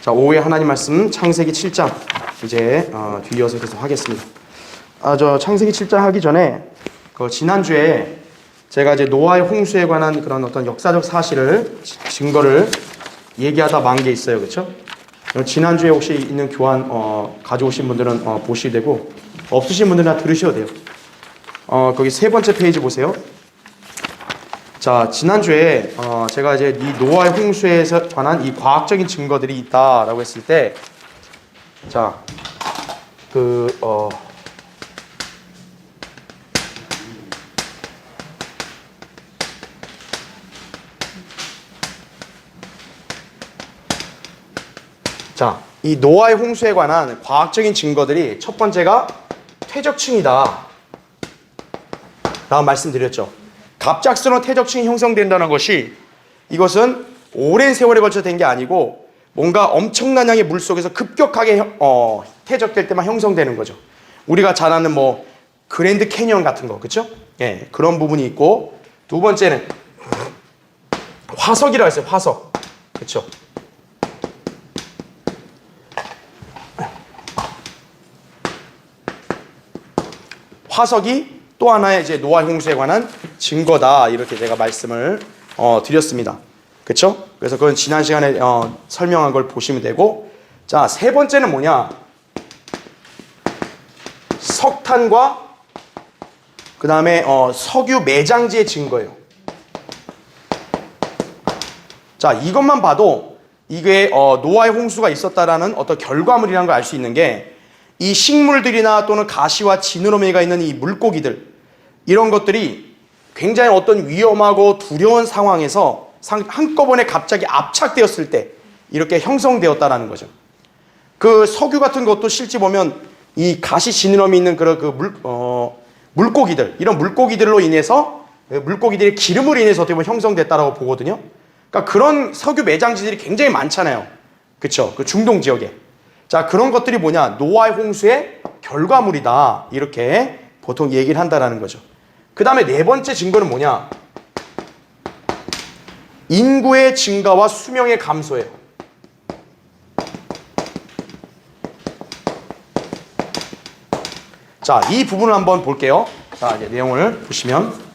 자, 5회 하나님 말씀 창세기 7장 이제 뒤이어서 계속 하겠습니다. 저 창세기 7장 하기 전에 지난주에 제가 이제 노아의 홍수에 관한 그런 어떤 역사적 사실을 증거를 얘기하다 만 게 있어요. 그렇죠? 지난주에 혹시 있는 교환 가져오신 분들은 보시게 되고 없으신 분들은 다 들으셔도 돼요. 거기 세 번째 페이지 보세요. 자, 지난주에 제가 이제 이 노아의 홍수에 관한 이 과학적인 증거들이 있다라고 했을 때, 자, 자, 이 노아의 홍수에 관한 과학적인 증거들이 첫 번째가 퇴적층이다 라고 말씀드렸죠. 갑작스러운 퇴적층이 형성된다는 것이 이것은 오랜 세월에 걸쳐 된 게 아니고 뭔가 엄청난 양의 물 속에서 급격하게 퇴적될 때만 형성되는 거죠. 우리가 잘 아는 뭐 그랜드 캐니언 같은 거, 그렇죠? 예, 그런 부분이 있고, 두 번째는 화석이라고 했어요. 화석, 그렇죠? 화석이 또 하나의 이제 노아 홍수에 관한 증거다, 이렇게 제가 말씀을 드렸습니다. 그렇죠? 그래서 그건 지난 시간에 설명한 걸 보시면 되고, 자, 세 번째는 뭐냐? 석탄과 그 다음에 석유 매장지의 증거예요. 자, 이것만 봐도 이게 노아의 홍수가 있었다라는 어떤 결과물이라는 걸 알 수 있는 게, 이 식물들이나 또는 가시와 지느러미가 있는 이 물고기들, 이런 것들이 굉장히 어떤 위험하고 두려운 상황에서 한꺼번에 갑자기 압착되었을 때 이렇게 형성되었다라는 거죠. 그 석유 같은 것도 실제 보면 이 가시 지느러미 있는 그런 물고기들, 이런 물고기들로 인해서, 물고기들의 기름으로 인해서 어떻게 보면 형성됐다라고 보거든요. 그러니까 그런 석유 매장지들이 굉장히 많잖아요. 그렇죠? 그 중동 지역에. 자, 그런 것들이 뭐냐? 노아의 홍수의 결과물이다, 이렇게 보통 얘기를 한다라는 거죠. 그 다음에 네 번째 증거는 뭐냐? 인구의 증가와 수명의 감소예요. 자, 이 부분을 한번 볼게요. 자, 이제 내용을 보시면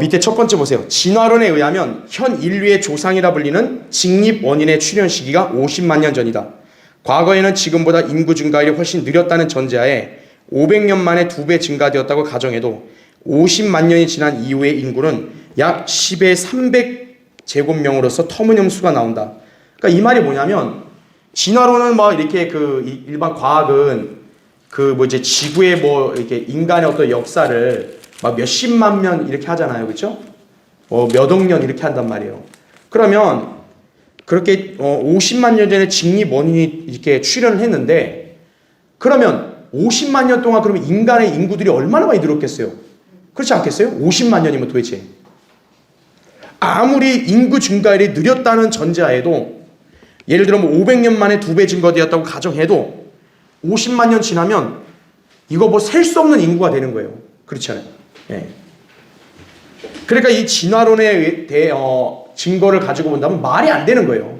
밑에 첫 번째 보세요. 진화론에 의하면 현 인류의 조상이라 불리는 직립 원인의 출현 시기가 50만 년 전이다. 과거에는 지금보다 인구 증가율이 훨씬 느렸다는 전제하에 500년 만에 2배 증가되었다고 가정해도 50만 년이 지난 이후의 인구는 약 10의 300제곱명으로서 터무니없는 수가 나온다. 그러니까 이 말이 뭐냐면, 진화론은 막 이렇게 일반 과학은 이제 지구의 이렇게 인간의 어떤 역사를 막 몇십만 년 이렇게 하잖아요. 그렇죠? 몇 억 년 이렇게 한단 말이에요. 그러면 그렇게 50만 년 전에 직립 원인이 이렇게 출현을 했는데, 그러면 50만 년 동안 그러면 인간의 인구들이 얼마나 많이 늘었겠어요? 그렇지 않겠어요? 50만 년이면 도대체. 아무리 인구 증가율이 느렸다는 전제하에도, 예를 들어 500년 만에 2배 증가되었다고 가정해도 50만 년 지나면 이거 셀 수 없는 인구가 되는 거예요. 그렇지 않아요? 예. 그러니까 이 진화론에 대해 증거를 가지고 본다면 말이 안 되는 거예요.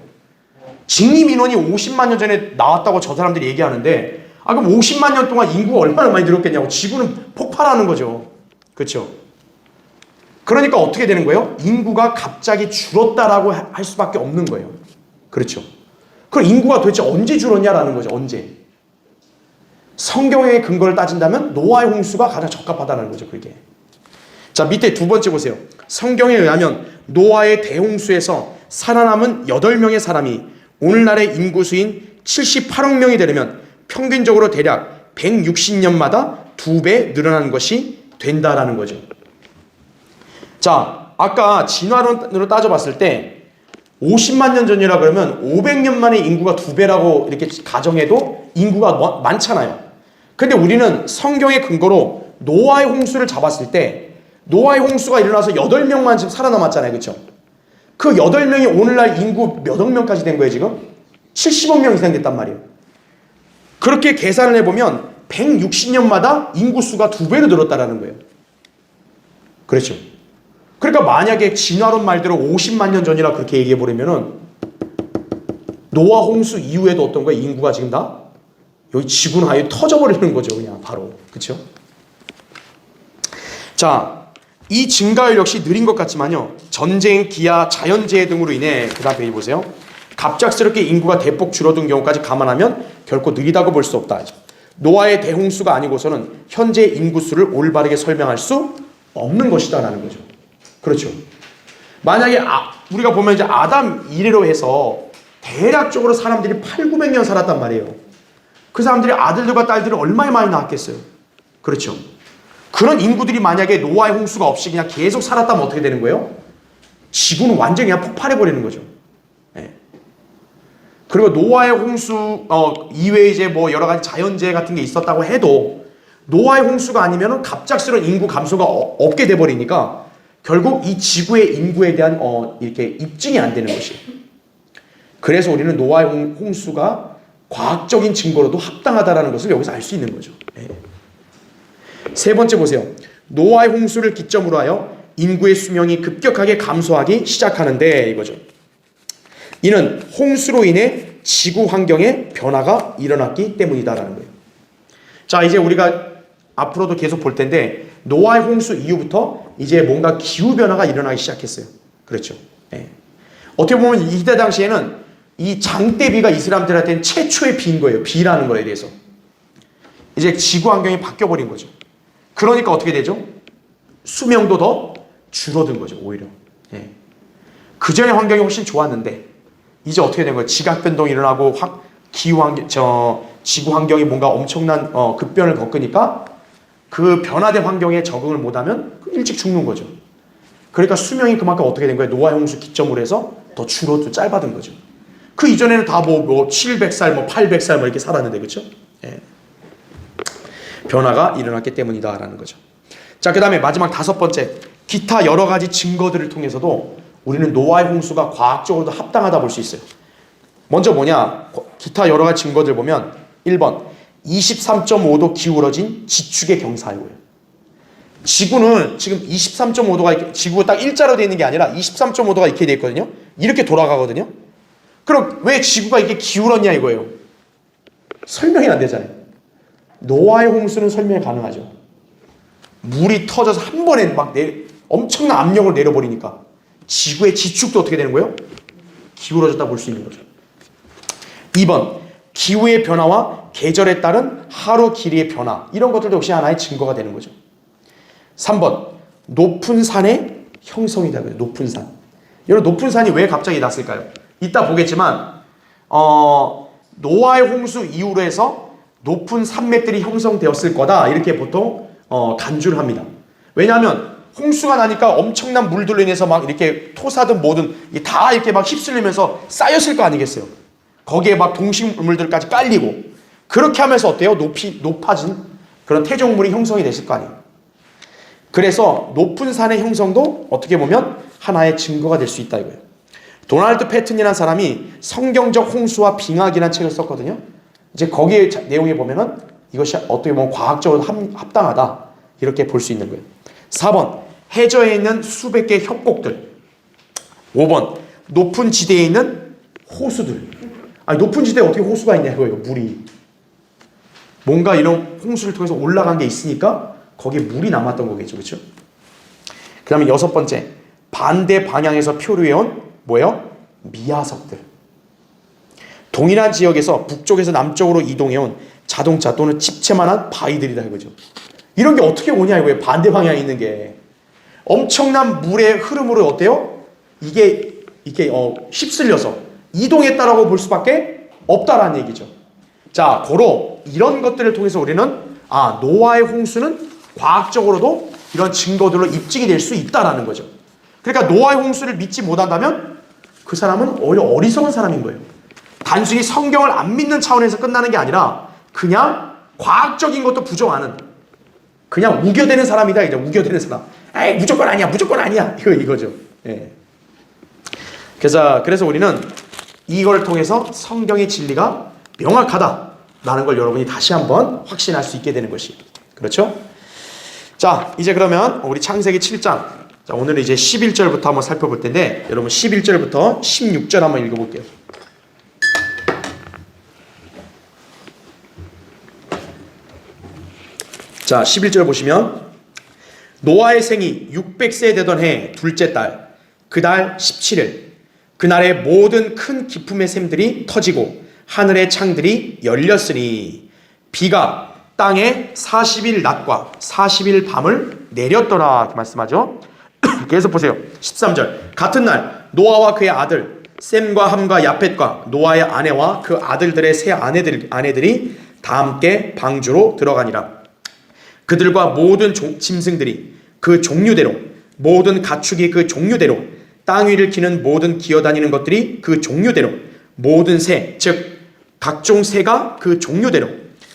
직립 인원이 50만 년 전에 나왔다고 저 사람들이 얘기하는데, 그럼 50만 년 동안 인구가 얼마나 많이 늘었겠냐고. 지구는 폭발하는 거죠. 그렇죠? 그러니까 어떻게 되는 거예요? 인구가 갑자기 줄었다라고 할 수밖에 없는 거예요. 그렇죠? 그럼 인구가 도대체 언제 줄었냐라는 거죠. 언제? 성경의 근거를 따진다면 노아의 홍수가 가장 적합하다는 거죠. 그게. 자, 밑에 두 번째 보세요. 성경에 의하면 노아의 대홍수에서 살아남은 8명의 사람이 오늘날의 인구수인 78억 명이 되려면 평균적으로 대략 160년마다 2배 늘어나는 것이 된다라는 거죠. 자, 아까 진화론으로 따져봤을 때 50만 년 전이라 그러면 500년 만에 인구가 2배라고 이렇게 가정해도 인구가 많잖아요. 근데 우리는 성경의 근거로 노아의 홍수를 잡았을 때, 노아의 홍수가 일어나서 8명만 지금 살아남았잖아요. 그렇죠? 그 8명이 오늘날 인구 몇 억 명까지 된 거예요, 지금? 70억 명 이상 됐단 말이에요. 그렇게 계산을 해보면 160년마다 인구수가 2배로 늘었다라는 거예요. 그렇죠? 그러니까 만약에 진화론 말대로 50만 년 전이라 그렇게 얘기해버리면은 노아 홍수 이후에도 어떤 거예요? 인구가 지금 다 여기 지구는 아예 터져버리는 거죠. 그냥 바로. 그렇죠? 자, 이 증가율 역시 느린 것 같지만요. 전쟁, 기아, 자연재해 등으로 인해 그 다음 페이지 보세요. 갑작스럽게 인구가 대폭 줄어든 경우까지 감안하면 결코 느리다고 볼 수 없다. 노아의 대홍수가 아니고서는 현재 인구수를 올바르게 설명할 수 없는 것이다라는 거죠. 그렇죠. 만약에 우리가 보면 이제 아담 이래로 해서 대략적으로 사람들이 800~900년 살았단 말이에요. 그 사람들이 아들들과 딸들을 얼마나 많이 낳았겠어요. 그렇죠. 그런 인구들이 만약에 노아의 홍수가 없이 그냥 계속 살았다면 어떻게 되는 거예요? 지구는 완전히 그냥 폭발해버리는 거죠. 네. 그리고 노아의 홍수 이외에 이제 뭐 여러 가지 자연재해 같은 게 있었다고 해도 노아의 홍수가 아니면은 갑작스러운 인구 감소가 없게 돼버리니까 결국 이 지구의 인구에 대한 이렇게 입증이 안 되는 것이에요. 그래서 우리는 노아의 홍수가 과학적인 증거로도 합당하다라는 것을 여기서 알 수 있는 거죠. 네. 세 번째 보세요. 노아의 홍수를 기점으로 하여 인구의 수명이 급격하게 감소하기 시작하는데 이거죠. 이는 홍수로 인해 지구 환경의 변화가 일어났기 때문이다라는 거예요. 자, 이제 우리가 앞으로도 계속 볼 텐데 노아의 홍수 이후부터 이제 뭔가 기후 변화가 일어나기 시작했어요. 그렇죠. 네. 어떻게 보면 이때 당시에는 이 장대비가 이 사람들한테는 최초의 비인 거예요. 비라는 거에 대해서. 이제 지구 환경이 바뀌어 버린 거죠. 그러니까 어떻게 되죠? 수명도 더 줄어든 거죠. 오히려. 네. 그전의 환경이 훨씬 좋았는데 이제 어떻게 된 거예요? 지각 변동이 일어나고 기후 환경, 지구 환경이 뭔가 엄청난 급변을 겪으니까 그 변화된 환경에 적응을 못하면 일찍 죽는 거죠. 그러니까 수명이 그만큼 어떻게 된 거예요? 노아의 홍수 기점으로 해서 더 줄어도 짧아진 거죠. 그 이전에는 다 뭐 700살, 800살 이렇게 살았는데 그렇죠? 예. 변화가 일어났기 때문이다라는 거죠. 자, 그 다음에 마지막 다섯 번째, 기타 여러 가지 증거들을 통해서도 우리는 노아의 홍수가 과학적으로도 합당하다 볼 수 있어요. 먼저 뭐냐? 기타 여러 가지 증거들 보면 1번 23.5도 기울어진 지축의 경사예요. 지구는 지금 23.5도가 지구가 딱 일자로 되어 있는 게 아니라 23.5도가 이렇게 되어 있거든요. 이렇게 돌아가거든요. 그럼 왜 지구가 이렇게 기울었냐 이거예요. 설명이 안 되잖아요. 노아의 홍수는 설명이 가능하죠. 물이 터져서 한 번에 막 엄청난 압력을 내려버리니까 지구의 지축도 어떻게 되는 거예요? 기울어졌다 볼 수 있는 거죠. 2번 기후의 변화와 계절에 따른 하루 길이의 변화, 이런 것들도 역시 하나의 증거가 되는 거죠. 3번 높은 산의 형성이다. 높은 산. 여러분, 높은 산이 왜 갑자기 났을까요? 이따 보겠지만 노아의 홍수 이후로 해서 높은 산맥들이 형성되었을 거다, 이렇게 보통 간주를 합니다. 왜냐하면 홍수가 나니까 엄청난 물들로 인해서 막 이렇게 토사든 뭐든 다 이렇게 막 휩쓸리면서 쌓였을 거 아니겠어요. 거기에 막 동식물들까지 깔리고, 그렇게 하면서 어때요? 높아진 그런 태종물이 형성이 됐을 거 아니에요. 그래서 높은 산의 형성도 어떻게 보면 하나의 증거가 될 수 있다 이거예요. 도널드 패튼이라는 사람이 성경적 홍수와 빙하기라는 책을 썼거든요. 이제 거기에 내용에 보면은 이것이 어떻게 보면 과학적으로 합당하다, 이렇게 볼 수 있는 거예요. 4번 해저에 있는 수백 개의 협곡들. 5번 높은 지대에 있는 호수들. 아니, 높은 지대에 어떻게 호수가 있냐 이거예요. 물이 뭔가 이런 홍수를 통해서 올라간 게 있으니까 거기에 물이 남았던 거겠죠. 그렇죠? 그 다음에 6번째, 반대 방향에서 표류해온 뭐예요? 미하석들. 동일한 지역에서 북쪽에서 남쪽으로 이동해온 자동차 또는 집채만한 바위들이다 이거죠. 이런 게 어떻게 오냐 이거예요. 반대 방향에 있는 게 엄청난 물의 흐름으로 어때요? 이게 휩쓸려서 이동했다라고 볼 수밖에 없다라는 얘기죠. 자, 고로 이런 것들을 통해서 우리는 노아의 홍수는 과학적으로도 이런 증거들로 입증이 될 수 있다라는 거죠. 그러니까 노아의 홍수를 믿지 못한다면 그 사람은 오히려 어리석은 사람인 거예요. 단순히 성경을 안 믿는 차원에서 끝나는 게 아니라 그냥 과학적인 것도 부정하는, 그냥 우겨대는 사람이다. 이제 우겨대는 사람. 에이, 무조건 아니야, 무조건 아니야. 이거죠. 예. 그래서 우리는 이걸 통해서 성경의 진리가 명확하다라는 걸 여러분이 다시 한번 확신할 수 있게 되는 것이. 그렇죠? 자, 이제 그러면 우리 창세기 7장. 자, 오늘은 이제 11절부터 한번 살펴볼 텐데, 여러분 11절부터 16절 한번 읽어볼게요. 자, 11절 보시면 노아의 생이 600세 되던 해 둘째 달 그 달 17일 그날의 모든 큰 기품의 샘들이 터지고 하늘의 창들이 열렸으니 비가 땅에 40일 낮과 40일 밤을 내렸더라 이렇게 말씀하죠. 계속 보세요. 13절 같은 날 노아와 그의 아들 셈과 함과 야펫과 노아의 아내와 그 아들들의 세 아내들이 다 함께 방주로 들어가니라. 그들과 모든 짐승들이 그 종류대로 모든 가축이 그 종류대로 땅 위를 기는 모든 기어다니는 것들이 그 종류대로 모든 새 즉 각종 새가 그 종류대로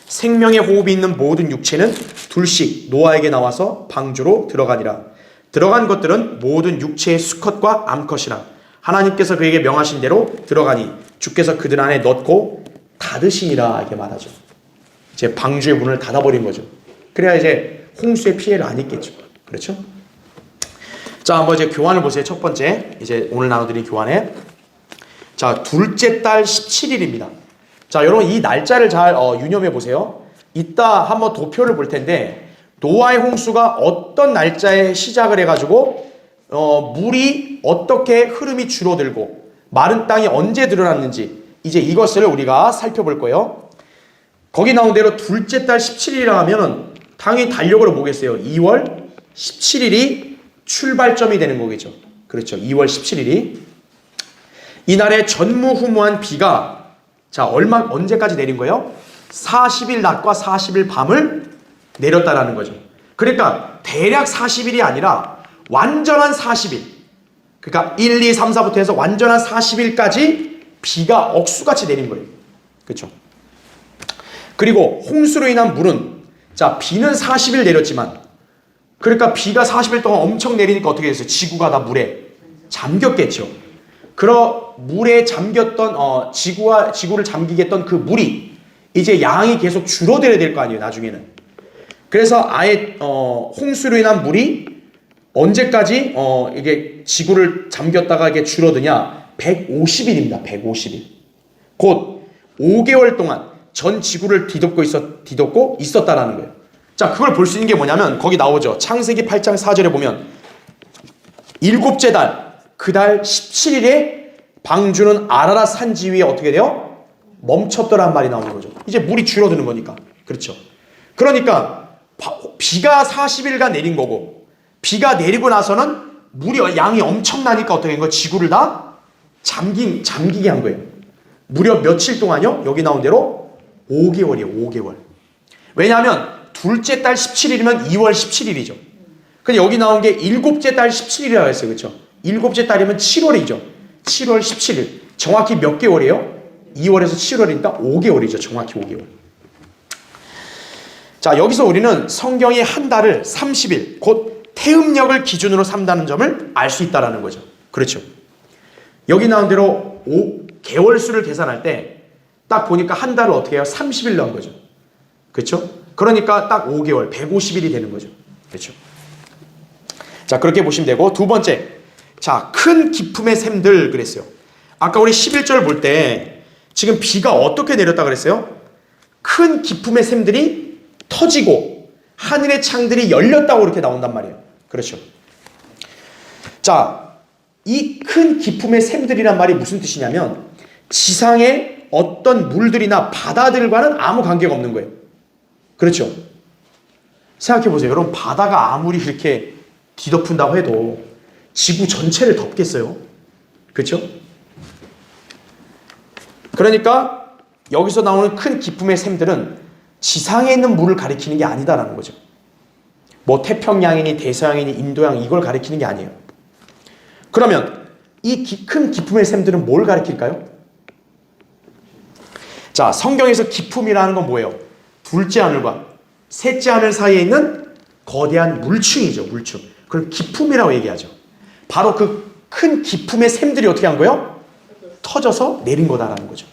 생명의 호흡이 있는 모든 육체는 둘씩 노아에게 나와서 방주로 들어가니라. 들어간 것들은 모든 육체의 수컷과 암컷이라 하나님께서 그에게 명하신 대로 들어가니 주께서 그들 안에 넣고 닫으시니라 이렇게 말하죠. 이제 방주의 문을 닫아버린 거죠. 그래야 이제 홍수의 피해를 안 입겠죠. 그렇죠? 자, 한번 이제 교환을 보세요. 첫 번째, 이제 오늘 나눠드린 교환에. 자, 둘째 달 17일입니다. 자, 여러분 이 날짜를 잘 유념해 보세요. 이따 한번 도표를 볼 텐데, 노아의 홍수가 어떤 날짜에 시작을 해가지고, 물이 어떻게 흐름이 줄어들고, 마른 땅이 언제 드러났는지, 이제 이것을 우리가 살펴볼 거예요. 거기 나온 대로 둘째 달 17일이라 하면, 당연히 달력으로 보겠어요. 2월 17일이 출발점이 되는 거겠죠. 그렇죠. 2월 17일이. 이날의 전무후무한 비가 자 언제까지 내린 거예요? 40일 낮과 40일 밤을 내렸다라는 거죠. 그러니까 대략 40일이 아니라 완전한 40일. 그러니까 1, 2, 3, 4부터 해서 완전한 40일까지 비가 억수같이 내린 거예요. 그렇죠. 그리고 홍수로 인한 물은 자 비는 40일 내렸지만 그러니까 비가 40일 동안 엄청 내리니까 어떻게 됐어요? 지구가 다 물에 잠겼겠죠. 그런 물에 잠겼던 지구를 잠기게 했던 그 물이 이제 양이 계속 줄어들어야 될 거 아니에요. 나중에는. 그래서 아예 홍수로 인한 물이 언제까지 이게 지구를 잠겼다가 이게 줄어드냐? 150일입니다. 150일. 곧 5개월 동안 전 지구를 뒤덮고 있었다라는 거예요. 자, 그걸 볼 수 있는 게 뭐냐면 거기 나오죠. 창세기 8장 4절에 보면 일곱째 달 그 달 17일에 방주는 아라랏 산지 위에 어떻게 돼요? 멈췄더란 말이 나오는 거죠. 이제 물이 줄어드는 거니까. 그렇죠. 그러니까 비가 40일간 내린 거고 비가 내리고 나서는 물이 양이 엄청나니까 어떻게 된 거예요? 지구를 다 잠기게 한 거예요. 무려 며칠 동안요? 여기 나온 대로 5개월이에요. 5개월. 왜냐하면 둘째 달 17일이면 2월 17일이죠. 근데 여기 나온 게 일곱째 달 17일이라고 했어요. 그렇죠? 일곱째 달이면 7월이죠. 7월 17일. 정확히 몇 개월이에요? 2월에서 7월이니까 5개월이죠. 정확히 5개월. 자, 여기서 우리는 성경이 한 달을 30일, 곧 태음력을 기준으로 삼다는 점을 알 수 있다는 거죠. 그렇죠. 여기 나온 대로 개월수를 계산할 때 딱 보니까 한 달을 어떻게 해요? 30일 넣은 거죠. 그렇죠? 그러니까 딱 5개월, 150일이 되는 거죠. 그렇죠? 자, 그렇게 보시면 되고, 두 번째. 자, 큰 기품의 샘들 그랬어요. 아까 우리 11절 볼 때 지금 비가 어떻게 내렸다 그랬어요? 큰 기품의 샘들이 터지고 하늘의 창들이 열렸다고 이렇게 나온단 말이에요. 그렇죠? 자, 이 큰 기품의 샘들이란 말이 무슨 뜻이냐면 지상의 어떤 물들이나 바다들과는 아무 관계가 없는 거예요. 그렇죠? 생각해 보세요. 여러분, 바다가 아무리 이렇게 뒤덮은다고 해도 지구 전체를 덮겠어요? 그렇죠? 그러니까 여기서 나오는 큰 기품의 샘들은 지상에 있는 물을 가리키는 게 아니다라는 거죠. 뭐 태평양이니 대서양이니 인도양 이걸 가리키는 게 아니에요. 그러면 이 큰 기품의 샘들은 뭘 가리킬까요? 자, 성경에서 기품이라는 건 뭐예요? 둘째 하늘과 셋째 하늘 사이에 있는 거대한 물층이죠. 물층. 그걸 기품이라고 얘기하죠. 바로 그 큰 기품의 샘들이 어떻게 한 거예요? 터져서 내린 거다라는 거죠.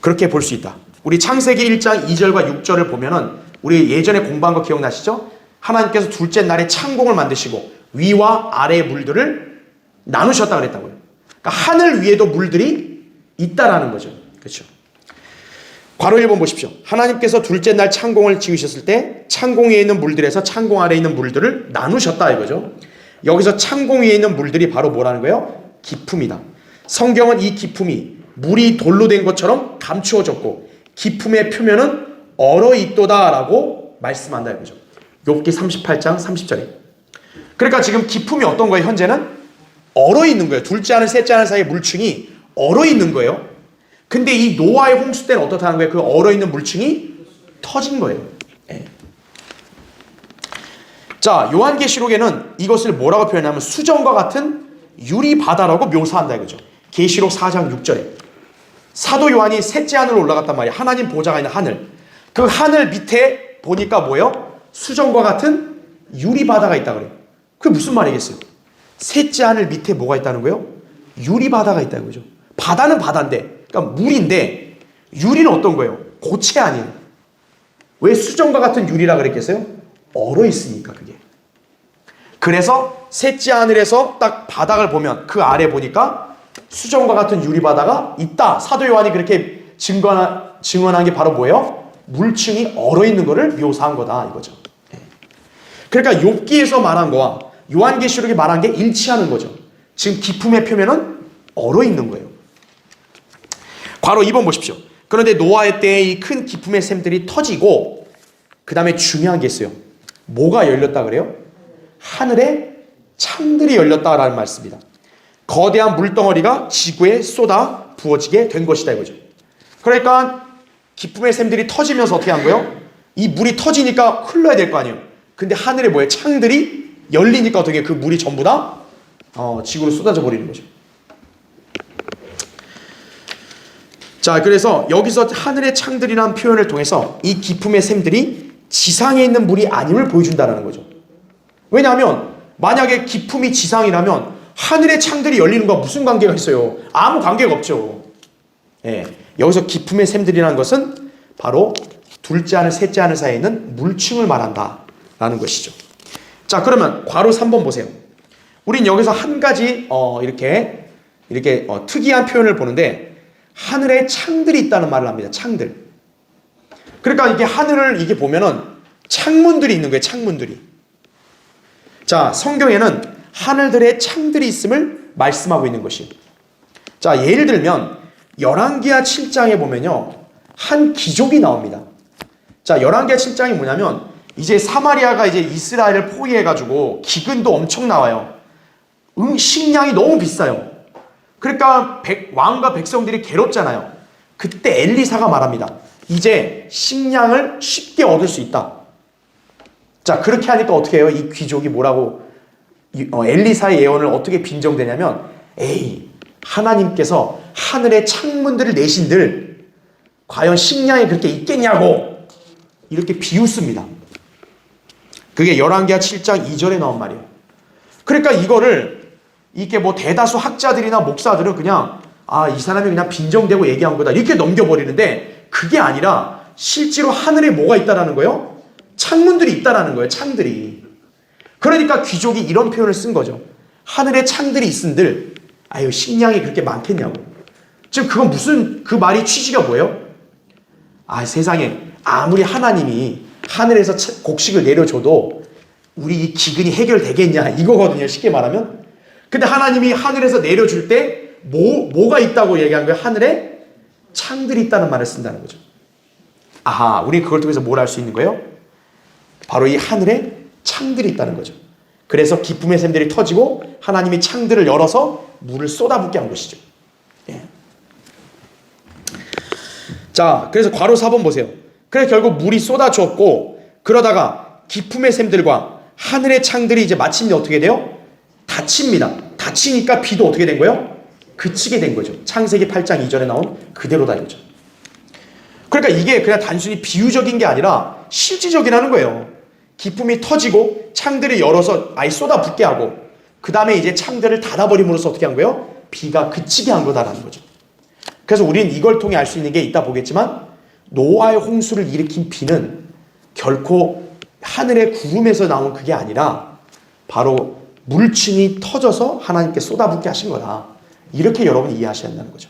그렇게 볼 수 있다. 우리 창세기 1장 2절과 6절을 보면은 우리 예전에 공부한 거 기억나시죠? 하나님께서 둘째 날에 창공을 만드시고 위와 아래의 물들을 나누셨다 그랬다고요. 그러니까 하늘 위에도 물들이 있다라는 거죠. 그렇죠? 괄호 1번 보십시오. 하나님께서 둘째 날 창공을 지으셨을 때 창공 위에 있는 물들에서 창공 아래에 있는 물들을 나누셨다 이거죠. 여기서 창공 위에 있는 물들이 바로 뭐라는 거예요? 기품이다. 성경은 이 기품이 물이 돌로 된 것처럼 감추어졌고 기품의 표면은 얼어있도다라고 말씀한다 이거죠. 욥기 38장 30절에. 그러니까 지금 기품이 어떤 거예요? 현재는 얼어있는 거예요. 둘째 하늘 셋째 하늘 사이의 물층이 얼어있는 거예요. 근데 이 노아의 홍수 때는 어떻다는 거예요? 그 얼어있는 물층이 터진 거예요. 네. 자, 요한계시록에는 이것을 뭐라고 표현하면 수정과 같은 유리바다라고 묘사한다 이거죠. 계시록 4장 6절에 사도 요한이 셋째 하늘로 올라갔단 말이에요. 하나님 보좌가 있는 하늘. 그 하늘 밑에 보니까 뭐예요? 수정과 같은 유리바다가 있다 그래요. 그게 무슨 말이겠어요? 셋째 하늘 밑에 뭐가 있다는 거예요? 유리바다가 있다는 거죠. 바다는 바다인데, 그러니까 물인데 유리는 어떤 거예요? 고체 아닌. 왜 수정과 같은 유리라 그랬겠어요? 얼어 있으니까 그게. 그래서 셋째 하늘에서 딱 바닥을 보면 그 아래 보니까 수정과 같은 유리바다가 있다. 사도 요한이 그렇게 증언한 게 바로 뭐예요? 물층이 얼어 있는 거를 묘사한 거다 이거죠. 그러니까 욥기에서 말한 거와 요한계시록이 말한 게 일치하는 거죠. 지금 기품의 표면은 얼어 있는 거예요. 괄호 2번 보십시오. 그런데 노아의 때에 이 큰 기품의 샘들이 터지고 그 다음에 중요한 게 있어요. 뭐가 열렸다 그래요? 하늘에 창들이 열렸다라는 말씀입니다. 거대한 물덩어리가 지구에 쏟아 부어지게 된 것이다 이거죠. 그러니까 기품의 샘들이 터지면서 어떻게 한 거예요? 이 물이 터지니까 흘러야 될 거 아니에요. 근데 하늘에 뭐예요? 창들이 열리니까 어떻게 그 물이 전부 다 지구로 쏟아져 버리는 거죠. 자, 그래서 여기서 하늘의 창들이라는 표현을 통해서 이 기품의 샘들이 지상에 있는 물이 아님을 보여준다는 거죠. 왜냐하면 만약에 기품이 지상이라면 하늘의 창들이 열리는 거 무슨 관계가 있어요? 아무 관계가 없죠. 예, 여기서 기품의 샘들이라는 것은 바로 둘째 하늘 셋째 하늘 사이에 있는 물층을 말한다라는 것이죠. 자, 그러면 괄호 3번 보세요. 우린 여기서 한 가지 이렇게 특이한 표현을 보는데 하늘에 창들이 있다는 말을 합니다. 창들. 그러니까 이게 하늘을 이게 보면은 창문들이 있는 거예요. 창문들이. 자, 성경에는 하늘들의 창들이 있음을 말씀하고 있는 것이에요. 자, 예를 들면 열왕기하 7장에 보면요, 한 귀족이 나옵니다. 자, 열왕기하 7장이 뭐냐면 이제 사마리아가 이제 이스라엘을 포위해가지고 기근도 엄청 나와요. 식량이 너무 비싸요. 그러니까 왕과 백성들이 괴롭잖아요. 그때 엘리사가 말합니다. 이제 식량을 쉽게 얻을 수 있다. 자, 그렇게 하니까 어떻게 해요? 이 귀족이 뭐라고 엘리사의 예언을 어떻게 빈정대냐면, 에이, 하나님께서 하늘의 창문들을 내신들 과연 식량이 그렇게 있겠냐고 이렇게 비웃습니다. 그게 열왕기하 7장 2절에 나온 말이에요. 그러니까 이거를 이게 뭐 대다수 학자들이나 목사들은 그냥 이 사람이 그냥 빈정대고 얘기한 거다 이렇게 넘겨버리는데, 그게 아니라 실제로 하늘에 뭐가 있다라는 거예요? 창문들이 있다라는 거예요. 창들이. 그러니까 귀족이 이런 표현을 쓴 거죠. 하늘에 창들이 있은들 아유 식량이 그렇게 많겠냐고. 지금 그건 무슨, 그 말이 취지가 뭐예요? 세상에 아무리 하나님이 하늘에서 곡식을 내려줘도 우리 이 기근이 해결되겠냐 이거거든요. 쉽게 말하면. 근데 하나님이 하늘에서 내려줄 때 뭐가 있다고 얘기한 거예요? 하늘에 창들이 있다는 말을 쓴다는 거죠. 우리 그걸 통해서 뭘 알 수 있는 거예요? 바로 이 하늘에 창들이 있다는 거죠. 그래서 기쁨의 샘들이 터지고 하나님이 창들을 열어서 물을 쏟아붓게 한 것이죠. 예. 자, 그래서 괄호 4번 보세요. 그래서 결국 물이 쏟아졌고, 그러다가 기쁨의 샘들과 하늘의 창들이 이제 마침내 어떻게 돼요? 닫힙니다. 닫히니까 비도 어떻게 된 거예요? 그치게 된 거죠. 창세기 8장 2절에 나온 그대로다 이거죠. 그러니까 이게 그냥 단순히 비유적인 게 아니라 실질적이라는 거예요. 기쁨이 터지고 창들을 열어서 아예 쏟아붓게 하고, 그 다음에 이제 창들을 닫아버림으로써 어떻게 한 거예요? 비가 그치게 한 거다라는 거죠. 그래서 우리는 이걸 통해 알 수 있는 게 이따 보겠지만, 노아의 홍수를 일으킨 비는 결코 하늘의 구름에서 나온 그게 아니라 바로 물층이 터져서 하나님께 쏟아붓게 하신 거다. 이렇게 여러분이 이해하셔야 한다는 거죠.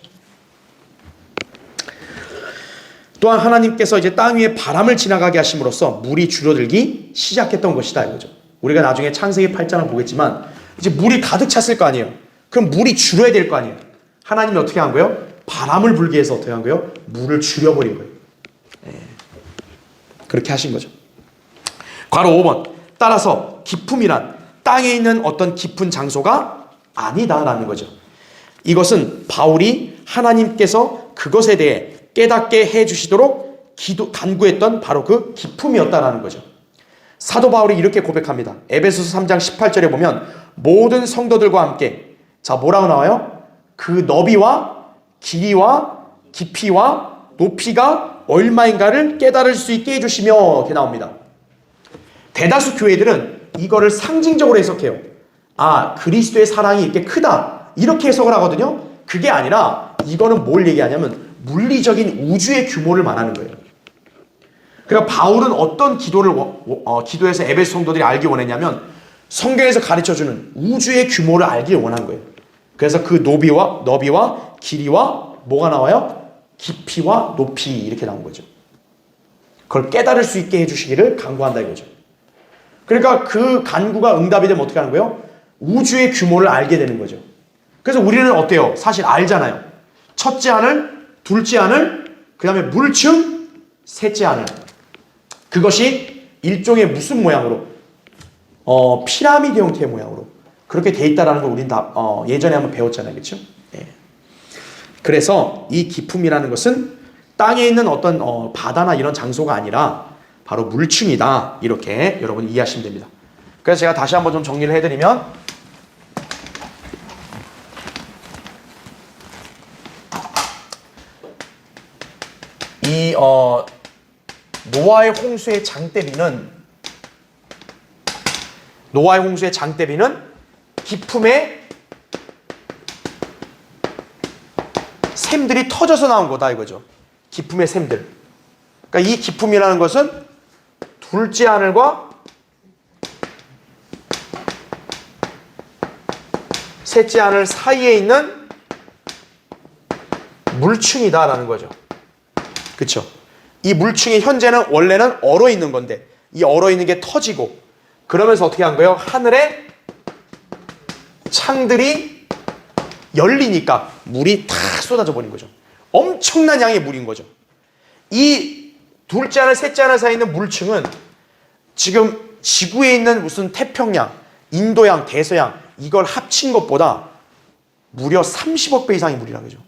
또한 하나님께서 이제 땅 위에 바람을 지나가게 하심으로써 물이 줄어들기 시작했던 것이다 이거죠. 우리가 나중에 창세기 8장을 보겠지만 이제 물이 가득 찼을 거 아니에요. 그럼 물이 줄어야 될 거 아니에요. 하나님이 어떻게 한 거예요? 바람을 불게 해서 어떻게 한 거예요? 물을 줄여버린 거예요. 그렇게 하신 거죠. 괄호 5번. 따라서 기품이란 땅에 있는 어떤 깊은 장소가 아니다라는 거죠. 이것은 바울이 하나님께서 그것에 대해 깨닫게 해주시도록 간구했던 바로 그 기품이었다라는 거죠. 사도 바울이 이렇게 고백합니다. 에베소서 3장 18절에 보면 모든 성도들과 함께 자 뭐라고 나와요? 그 너비와 길이와 깊이와 높이가 얼마인가를 깨달을 수 있게 해주시며 이렇게 나옵니다. 대다수 교회들은 이거를 상징적으로 해석해요. 아, 그리스도의 사랑이 이렇게 크다 이렇게 해석을 하거든요. 그게 아니라 이거는 뭘 얘기하냐면 물리적인 우주의 규모를 말하는 거예요. 그러니까 바울은 어떤 기도에서 에베소 성도들이 알기 원했냐면 성경에서 가르쳐주는 우주의 규모를 알길 원한 거예요. 그래서 그 너비와 길이와 뭐가 나와요? 깊이와 높이 이렇게 나온 거죠. 그걸 깨달을 수 있게 해주시기를 간구한다 이거죠. 그러니까 그 간구가 응답이 되면 어떻게 하는 거예요? 우주의 규모를 알게 되는 거죠. 그래서 우리는 어때요? 사실 알잖아요. 첫째 하늘, 둘째 하늘, 그 다음에 물층, 셋째 하늘. 그것이 일종의 무슨 모양으로? 피라미드 형태의 모양으로 그렇게 돼 있다라는 걸 우린 다 예전에 한번 배웠잖아요. 그렇죠? 예. 그래서 이 기품이라는 것은 땅에 있는 어떤 바다나 이런 장소가 아니라 바로 물층이다. 이렇게 여러분 이해하시면 됩니다. 그래서 제가 다시 한번 좀 정리를 해드리면 이 노아의 홍수의 장대비는 기품의 샘들이 터져서 나온 거다 이거죠. 기품의 샘들. 그러니까 이 기품이라는 것은 둘째 하늘과 셋째 하늘 사이에 있는 물층이다라는 거죠. 그렇죠? 이 물층이 현재는 원래는 얼어 있는 건데 이 얼어 있는 게 터지고 그러면서 어떻게 한 거예요? 하늘에 창들이 열리니까 물이 탁 쏟아져 버린 거죠. 엄청난 양의 물인 거죠. 이 둘째 하늘, 셋째 하늘 사이에 있는 물층은 지금 지구에 있는 무슨 태평양, 인도양, 대서양 이걸 합친 것보다 무려 30억 배 이상의 물이라는 거죠.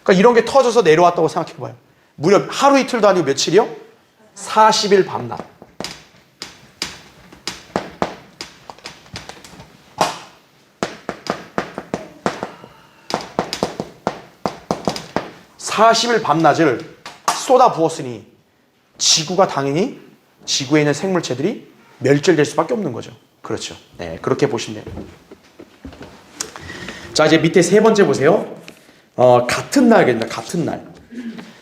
그러니까 이런 게 터져서 내려왔다고 생각해봐요. 무려 하루 이틀도 아니고 며칠이요? 40일 밤낮. (40일) 밤낮을 쏟아 부었으니 지구가 당연히 지구에 있는 생물체들이 멸절될 수밖에 없는 거죠. 그렇죠. 네, 그렇게 보시면 돼요. 자, 이제 밑에 세 번째 보세요. 같은 날입니다. 같은 날.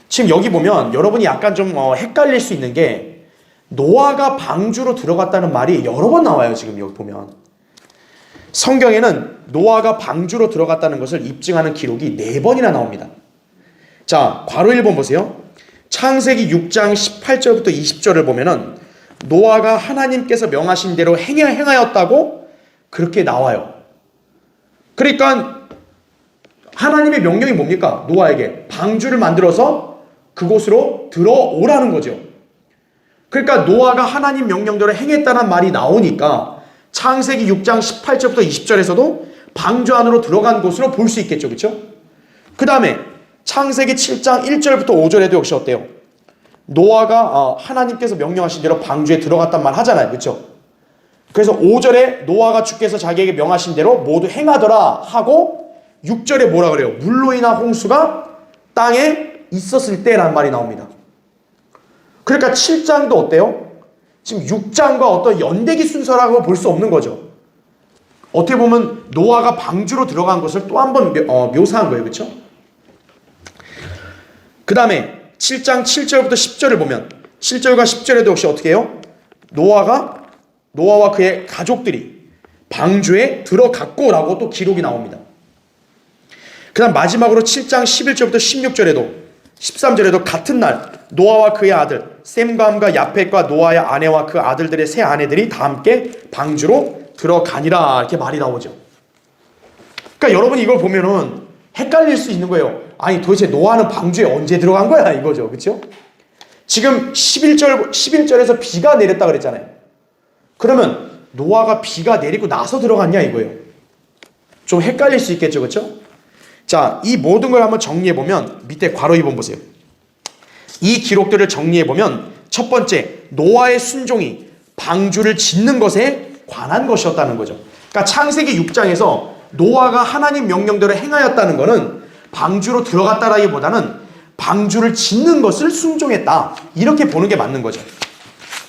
지금 여기 보면 여러분이 약간 좀 헷갈릴 수 있는 게 노아가 방주로 들어갔다는 말이 여러 번 나와요. 지금 여기 보면 성경에는 노아가 방주로 들어갔다는 것을 입증하는 기록이 4번이나 나옵니다. 자, 괄호 1번 보세요. 창세기 6장 18절부터 20절을 보면은 노아가 하나님께서 명하신 대로 행하였다고 그렇게 나와요. 그러니까 하나님의 명령이 뭡니까? 노아에게 방주를 만들어서 그곳으로 들어오라는 거죠. 그러니까 노아가 하나님 명령대로 행했다는 말이 나오니까 창세기 6장 18절부터 20절에서도 방주 안으로 들어간 곳으로 볼 수 있겠죠. 그렇죠? 그 다음에 창세기 7장 1절부터 5절에도 역시 어때요? 노아가 하나님께서 명령하신 대로 방주에 들어갔단 말 하잖아요. 그렇죠? 그래서 5절에 노아가 주께서 자기에게 명하신 대로 모두 행하더라 하고 6절에 뭐라 그래요? 물로 인한 홍수가 땅에 있었을 때라는 말이 나옵니다. 그러니까 7장도 어때요? 지금 6장과 어떤 연대기 순서라고 볼 수 없는 거죠. 어떻게 보면 노아가 방주로 들어간 것을 또 한 번 묘사한 거예요. 그렇죠? 그 다음에 7장 7절부터 10절을 보면 7절과 10절에도 역시 어떻게 해요? 노아와 그의 가족들이 방주에 들어갔고 라고 또 기록이 나옵니다. 그 다음 마지막으로 7장 11절부터 16절에도 13절에도 같은 날 노아와 그의 아들 셈과 함과 야펫과 노아의 아내와 그 아들들의 세 아내들이 다 함께 방주로 들어가니라 이렇게 말이 나오죠. 그러니까 여러분이 이걸 보면은 헷갈릴 수 있는 거예요. 아니 도대체 노아는 방주에 언제 들어간 거야 이거죠. 그렇죠? 지금 11절에서 비가 내렸다 그랬잖아요. 그러면 노아가 비가 내리고 나서 들어갔냐 이거예요. 좀 헷갈릴 수 있겠죠. 그렇죠? 자, 이 모든 걸 한번 정리해 보면 밑에 괄호 2번 보세요. 이 기록들을 정리해 보면 첫 번째, 노아의 순종이 방주를 짓는 것에 관한 것이었다는 거죠. 그러니까 창세기 6장에서 노아가 하나님 명령대로 행하였다는 것은 방주로 들어갔다라기보다는 방주를 짓는 것을 순종했다. 이렇게 보는 게 맞는 거죠.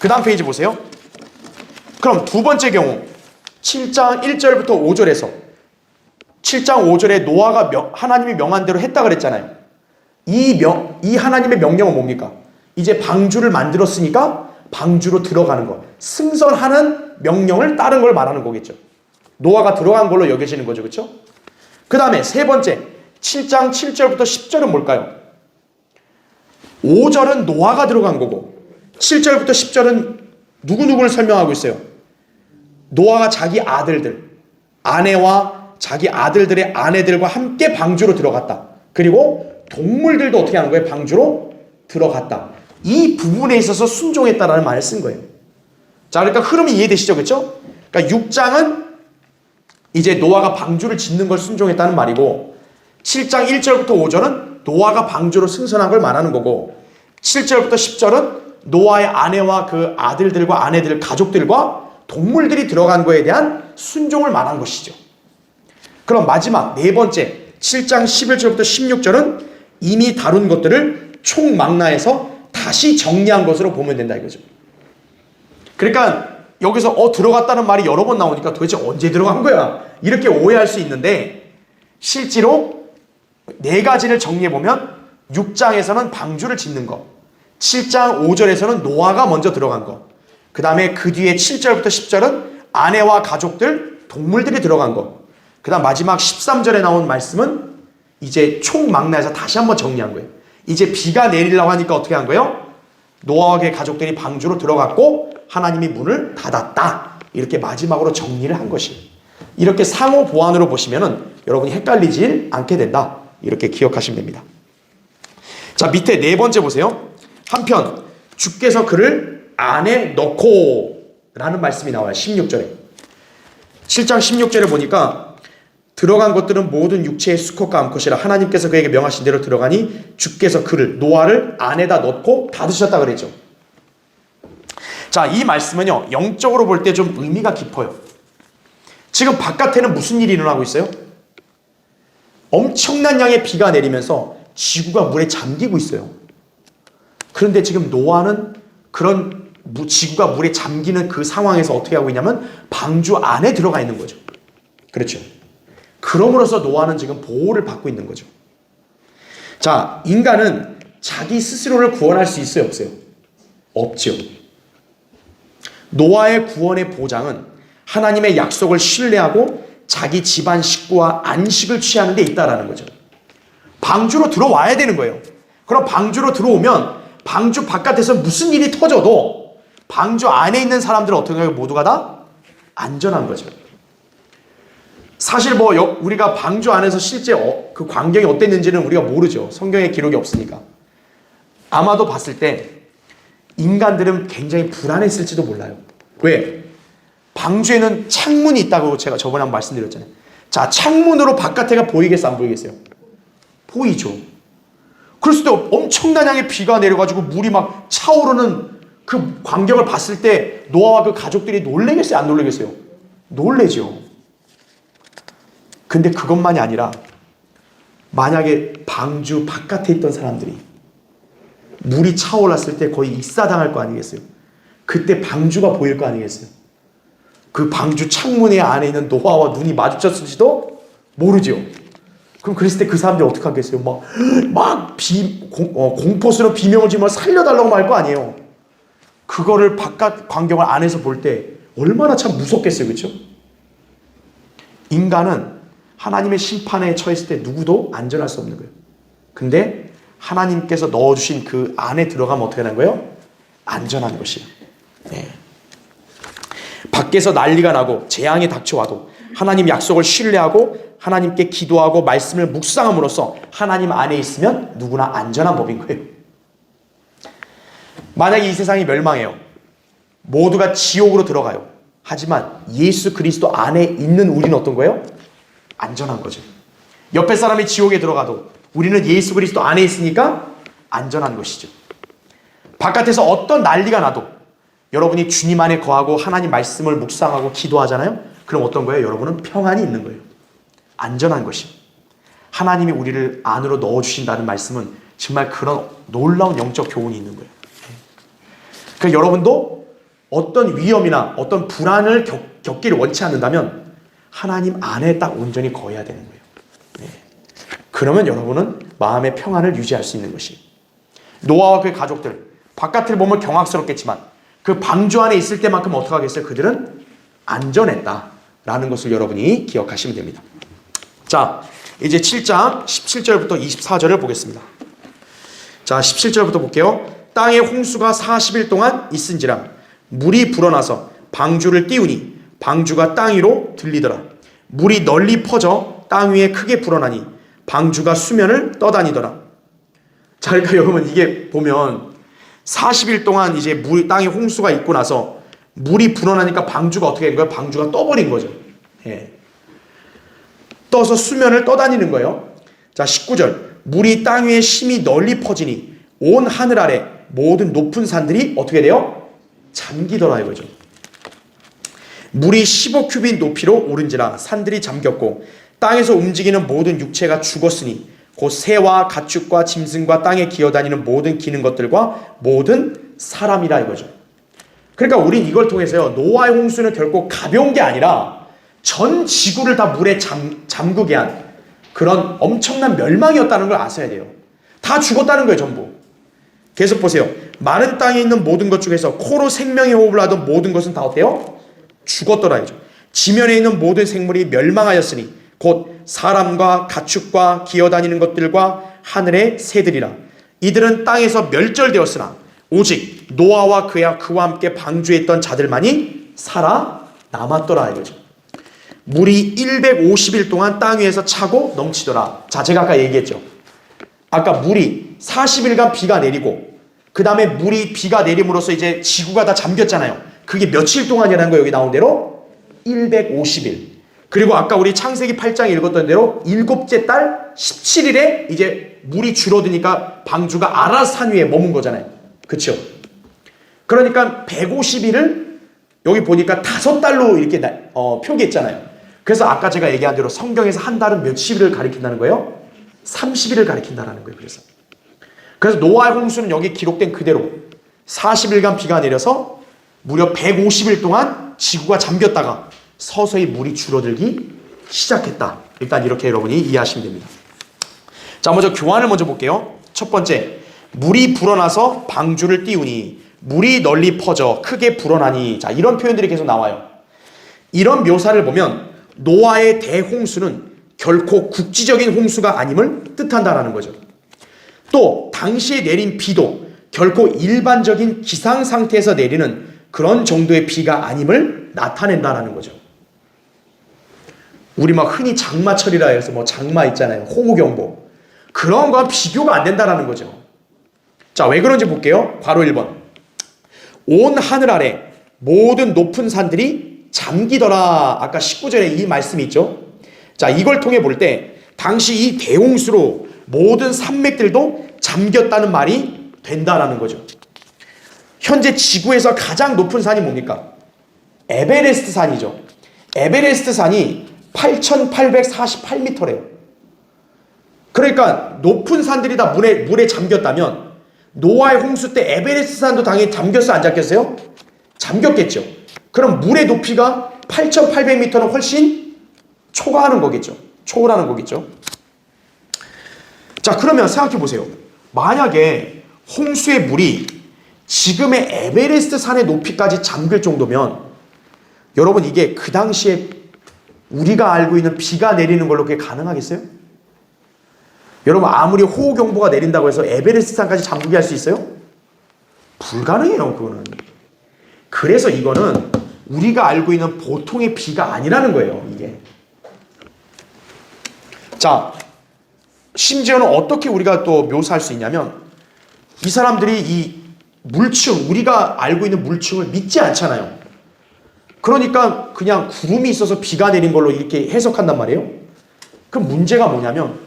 그 다음 페이지 보세요. 그럼 두 번째 경우 7장 1절부터 5절에서 7장 5절에 노아가 하나님이 명한 대로 했다 그랬잖아요. 이 하나님의 명령은 뭡니까? 이제 방주를 만들었으니까 방주로 들어가는 것. 승선하는 명령을 따른 걸 말하는 거겠죠. 노아가 들어간 걸로 여겨지는 거죠. 그렇죠? 그 다음에 세 번째 7장 7절부터 10절은 뭘까요? 5절은 노아가 들어간 거고 7절부터 10절은 누구누구를 설명하고 있어요. 노아가 자기 아들들, 아내와 자기 아들들의 아내들과 함께 방주로 들어갔다. 그리고 동물들도 어떻게 하는 거예요? 방주로 들어갔다. 이 부분에 있어서 순종했다라는 말을 쓴 거예요. 자, 그러니까 흐름이 이해되시죠? 그렇죠? 그러니까 6장은 이제 노아가 방주를 짓는 걸 순종했다는 말이고 7장 1절부터 5절은 노아가 방주로 승선한 걸 말하는 거고 7절부터 10절은 노아의 아내와 그 아들들과 아내들, 가족들과 동물들이 들어간 거에 대한 순종을 말한 것이죠. 그럼 마지막 네 번째 7장 11절부터 16절은 이미 다룬 것들을 총망라해서 다시 정리한 것으로 보면 된다 이거죠. 그러니까 여기서 들어갔다는 말이 여러 번 나오니까 도대체 언제 들어간 거야? 이렇게 오해할 수 있는데 실제로 네 가지를 정리해보면 6장에서는 방주를 짓는 것, 7장 5절에서는 노아가 먼저 들어간 것, 그 다음에 그 뒤에 7절부터 10절은 아내와 가족들, 동물들이 들어간 것, 그 다음 마지막 13절에 나온 말씀은 이제 총망라해서 다시 한번 정리한 거예요. 이제 비가 내리려고 하니까 어떻게 한 거예요? 노아와 그의 가족들이 방주로 들어갔고 하나님이 문을 닫았다. 이렇게 마지막으로 정리를 한 것이에요. 이렇게 상호 보완으로 보시면은 여러분이 헷갈리지 않게 된다. 이렇게 기억하시면 됩니다. 자, 밑에 네 번째 보세요. 한편 주께서 그를 안에 넣고 라는 말씀이 나와요. 16절에. 7장 16절에 보니까 들어간 것들은 모든 육체의 수컷과 암컷이라 하나님께서 그에게 명하신 대로 들어가니 주께서 그를 노아를 안에다 넣고 닫으셨다 그랬죠. 자, 이 말씀은요 영적으로 볼 때 좀 의미가 깊어요. 지금 바깥에는 무슨 일이 일어나고 있어요? 엄청난 양의 비가 내리면서 지구가 물에 잠기고 있어요. 그런데 지금 노아는 그런 지구가 물에 잠기는 그 상황에서 어떻게 하고 있냐면 방주 안에 들어가 있는 거죠. 그렇죠. 그럼으로써 노아는 지금 보호를 받고 있는 거죠. 자, 인간은 자기 스스로를 구원할 수 있어요, 없어요? 없죠. 노아의 구원의 보장은 하나님의 약속을 신뢰하고 자기 집안 식구와 안식을 취하는 데 있다라는 거죠. 방주로 들어와야 되는 거예요. 그럼 방주로 들어오면 방주 바깥에서 무슨 일이 터져도 방주 안에 있는 사람들은 어떻게 해요? 모두가 다 안전한 거죠. 사실 우리가 방주 안에서 실제 그 광경이 어땠는지는 우리가 모르죠. 성경에 기록이 없으니까. 아마도 봤을 때 인간들은 굉장히 불안했을지도 몰라요. 왜? 방주에는 창문이 있다고 제가 저번에 한번 말씀드렸잖아요. 자, 창문으로 바깥에가 보이겠어요? 안 보이겠어요? 보이죠. 그랬을 때 엄청난 양의 비가 내려가지고 물이 막 차오르는 그 광경을 봤을 때 노아와 그 가족들이 놀래겠어요? 안 놀래겠어요? 놀래죠. 근데 그것만이 아니라 만약에 방주 바깥에 있던 사람들이 물이 차올랐을 때 거의 익사당할 거 아니겠어요? 그때 방주가 보일 거 아니겠어요? 그 방주 창문의 안에 있는 노아와 눈이 마주쳤을지도 모르죠. 그럼 그랬을 때 그 사람들이 어떻게 하겠어요? 공포스러운 비명을 지르며 살려달라고 말 거 아니에요. 그거를 바깥 광경을 안에서 볼 때 얼마나 참 무섭겠어요. 그렇죠? 인간은 하나님의 심판에 처했을 때 누구도 안전할 수 없는 거예요. 근데 하나님께서 넣어주신 그 안에 들어가면 어떻게 되는 거예요? 안전한 것이에요. 네. 밖에서 난리가 나고 재앙이 닥쳐와도 하나님 약속을 신뢰하고 하나님께 기도하고 말씀을 묵상함으로써 하나님 안에 있으면 누구나 안전한 법인 거예요. 만약에 이 세상이 멸망해요. 모두가 지옥으로 들어가요. 하지만 예수 그리스도 안에 있는 우리는 어떤 거예요? 안전한 거죠. 옆에 사람이 지옥에 들어가도 우리는 예수 그리스도 안에 있으니까 안전한 것이죠. 바깥에서 어떤 난리가 나도 여러분이 주님 안에 거하고 하나님 말씀을 묵상하고 기도하잖아요. 그럼 어떤 거예요? 여러분은 평안이 있는 거예요. 안전한 것이. 하나님이 우리를 안으로 넣어주신다는 말씀은 정말 그런 놀라운 영적 교훈이 있는 거예요. 그러니까 여러분도 어떤 위험이나 어떤 불안을 겪기를 원치 않는다면 하나님 안에 딱 온전히 거해야 되는 거예요. 네. 그러면 여러분은 마음의 평안을 유지할 수 있는 것이. 노아와 그의 가족들, 바깥을 보면 경악스럽겠지만 그 방주 안에 있을 때만큼 어떻게 하겠어요? 그들은 안전했다라는 것을 여러분이 기억하시면 됩니다. 자, 이제 7장 17절부터 24절을 보겠습니다. 자, 17절부터 볼게요. 땅에 홍수가 40일 동안 있은지라 물이 불어나서 방주를 띄우니 방주가 땅 위로 들리더라. 물이 널리 퍼져 땅 위에 크게 불어나니 방주가 수면을 떠다니더라. 자, 그러니까 여러분 이게 보면 40일 동안 이제 땅에 홍수가 있고 나서 물이 불어나니까 방주가 어떻게 된 거예요? 방주가 떠버린 거죠. 예. 떠서 수면을 떠다니는 거예요. 자, 19절. 물이 땅 위에 심히 널리 퍼지니 온 하늘 아래 모든 높은 산들이 어떻게 돼요? 잠기더라 이거죠. 물이 15큐빗 높이로 오른지라 산들이 잠겼고 땅에서 움직이는 모든 육체가 죽었으니 곧 새와 가축과 짐승과 땅에 기어다니는 모든 기는 것들과 모든 사람이라 이거죠. 그러니까 우린 이걸 통해서요, 노아의 홍수는 결코 가벼운 게 아니라 전 지구를 다 물에 잠그게 한 그런 엄청난 멸망이었다는 걸 아셔야 돼요. 다 죽었다는 거예요, 전부. 계속 보세요. 마른 땅에 있는 모든 것 중에서 코로 생명의 호흡을 하던 모든 것은 다 어때요? 죽었더라 이죠. 지면에 있는 모든 생물이 멸망하였으니 곧 사람과 가축과 기어다니는 것들과 하늘의 새들이라. 이들은 땅에서 멸절되었으나 오직 노아와 그와 함께 방주에 있던 자들만이 살아남았더라 이거죠. 물이 150일 동안 땅 위에서 차고 넘치더라. 자, 제가 아까 얘기했죠. 아까 물이 40일간 비가 내리고 그 다음에 물이 비가 내림으로써 이제 지구가 다 잠겼잖아요. 그게 며칠 동안이라는 거 여기 나온 대로 150일. 그리고 아까 우리 창세기 8장에 읽었던 대로 일곱째 달 17일에 이제 물이 줄어드니까 방주가 아라산 위에 머문 거잖아요. 그렇죠? 그러니까 150일을 여기 보니까 5달로 이렇게 표기했잖아요. 그래서 아까 제가 얘기한 대로 성경에서 한 달은 몇십일을 가리킨다는 거예요? 30일을 가리킨다는 거예요. 그래서 노아의 홍수는 여기 기록된 그대로 40일간 비가 내려서 무려 150일 동안 지구가 잠겼다가 서서히 물이 줄어들기 시작했다. 일단 이렇게 여러분이 이해하시면 됩니다. 자, 먼저 교환을 먼저 볼게요. 첫 번째, 물이 불어나서 방주를 띄우니 물이 널리 퍼져 크게 불어나니. 자, 이런 표현들이 계속 나와요. 이런 묘사를 보면 노아의 대홍수는 결코 국지적인 홍수가 아님을 뜻한다라는 거죠. 또 당시에 내린 비도 결코 일반적인 기상 상태에서 내리는 그런 정도의 비가 아님을 나타낸다라는 거죠. 우리 막 흔히 장마철이라 해서 뭐 장마 있잖아요. 호우경보. 그런 거와 비교가 안 된다라는 거죠. 자, 왜 그런지 볼게요. 괄호 1번. 온 하늘 아래 모든 높은 산들이 잠기더라. 아까 19절에 이 말씀이 있죠. 자, 이걸 통해 볼 때 당시 이 대홍수로 모든 산맥들도 잠겼다는 말이 된다라는 거죠. 현재 지구에서 가장 높은 산이 뭡니까? 에베레스트 산이죠. 에베레스트 산이 8,848m래요. 그러니까 높은 산들이 다 물에 잠겼다면 노아의 홍수 때 에베레스트 산도 당연히 잠겼어요? 안 잠겼어요? 잠겼겠죠. 그럼 물의 높이가 8,800m는 훨씬 초과하는 거겠죠. 초월하는 거겠죠. 자, 그러면 생각해 보세요. 만약에 홍수의 물이 지금의 에베레스트 산의 높이까지 잠길 정도면 여러분 이게 그 당시에 우리가 알고 있는 비가 내리는 걸로 그게 가능하겠어요? 여러분 아무리 호우경보가 내린다고 해서 에베레스트 산까지 잠기게 할 수 있어요? 불가능해요. 그거는. 그래서 이거는 우리가 알고 있는 보통의 비가 아니라는 거예요. 이게. 자, 심지어는 어떻게 우리가 또 묘사할 수 있냐면 이 사람들이 이 물층, 우리가 알고 있는 물층을 믿지 않잖아요. 그러니까 그냥 구름이 있어서 비가 내린 걸로 이렇게 해석한단 말이에요. 그럼 문제가 뭐냐면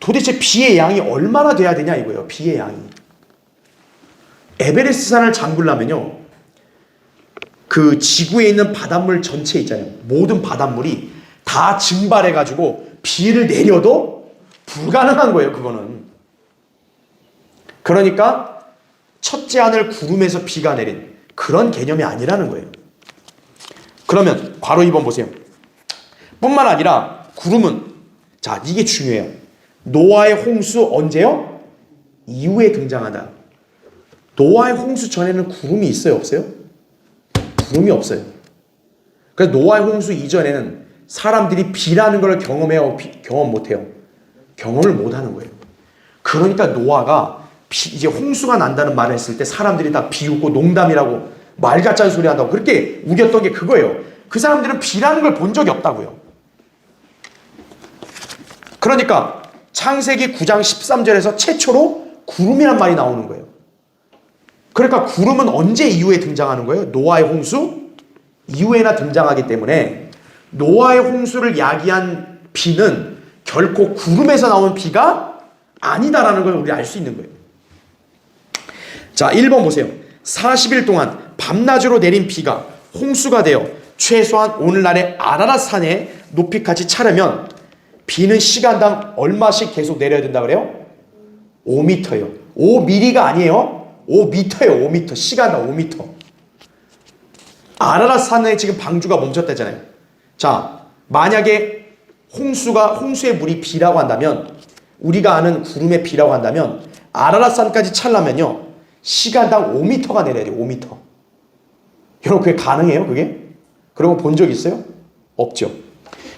도대체 비의 양이 얼마나 돼야 되냐 이거예요. 비의 양이. 에베레스트 산을 잠그려면요. 그 지구에 있는 바닷물 전체 있잖아요. 모든 바닷물이 다 증발해가지고 비를 내려도 불가능한 거예요. 그거는. 그러니까 첫째 하늘 구름에서 비가 내린 그런 개념이 아니라는 거예요. 그러면 괄호 2번 보세요. 뿐만 아니라 구름은, 자 이게 중요해요. 노아의 홍수 언제요? 이후에 등장하다. 노아의 홍수 전에는 구름이 있어요? 없어요? 구름이 없어요. 그래서 노아의 홍수 이전에는 사람들이 비라는 걸 경험해요? 경험 못해요? 경험을 못하는 거예요. 그러니까 노아가 이제 홍수가 난다는 말을 했을 때 사람들이 다 비웃고 농담이라고 말 같자는 소리 한다고 그렇게 우겼던 게 그거예요. 그 사람들은 비라는 걸 본 적이 없다고요. 그러니까 창세기 9장 13절에서 최초로 구름이란 말이 나오는 거예요. 그러니까 구름은 언제 이후에 등장하는 거예요? 노아의 홍수 이후에나 등장하기 때문에 노아의 홍수를 야기한 비는 결코 구름에서 나온 비가 아니다라는 걸 우리 알 수 있는 거예요. 자, 1번 보세요. 40일 동안 밤낮으로 내린 비가 홍수가 되어 최소한 오늘날의 아라랏 산의 높이까지 차려면 비는 시간당 얼마씩 계속 내려야 된다 그래요? 5m요. 5mm가 아니에요. 5m예요. 5m. 시간당 5m. 아라랏 산에 지금 방주가 멈췄다잖아요. 자, 만약에 홍수의 물이 비라고 한다면, 우리가 아는 구름의 비라고 한다면 아라랏 산까지 차려면요 시간당 5m가 내려야 돼요. 5m. 여러분 그게 가능해요? 그게? 그런 거 본 적 있어요? 없죠.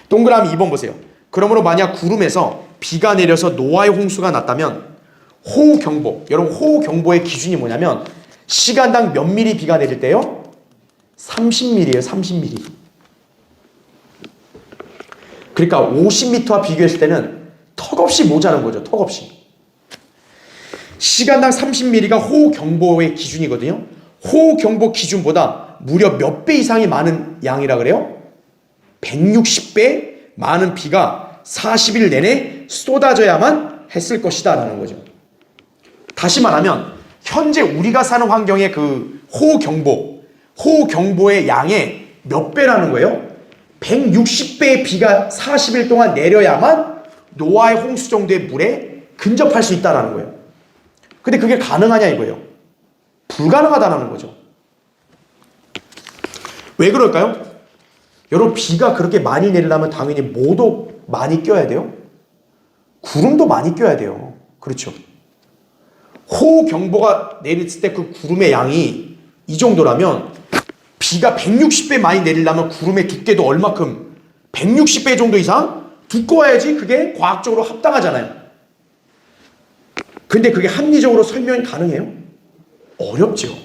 동그라미 2번 보세요. 그러므로 만약 구름에서 비가 내려서 노아의 홍수가 났다면 호우경보, 여러분 호우경보의 기준이 뭐냐면 시간당 몇 미리 비가 내릴 때요? 30mm예요. 30mm. 그러니까 50m와 비교했을 때는 턱없이 모자란 거죠. 턱없이. 시간당 30mm가 호우경보의 기준이거든요. 호우경보 기준보다 무려 몇 배 이상이 많은 양이라 그래요? 160배 많은 비가 40일 내내 쏟아져야만 했을 것이다 라는 거죠. 다시 말하면 현재 우리가 사는 환경의 그 호우경보의 양의 몇 배라는 거예요? 160배의 비가 40일 동안 내려야만 노아의 홍수 정도의 물에 근접할 수 있다는 거예요. 근데 그게 가능하냐 이거예요. 불가능하다는 거죠. 왜 그럴까요? 여러분 비가 그렇게 많이 내리려면 당연히 뭐도 많이 껴야 돼요? 구름도 많이 껴야 돼요. 그렇죠. 호우경보가 내렸을 때 그 구름의 양이 이 정도라면 비가 160배 많이 내리려면 구름의 두께도 얼마큼 160배 정도 이상 두꺼워야지 그게 과학적으로 합당하잖아요. 근데 그게 합리적으로 설명이 가능해요? 어렵죠.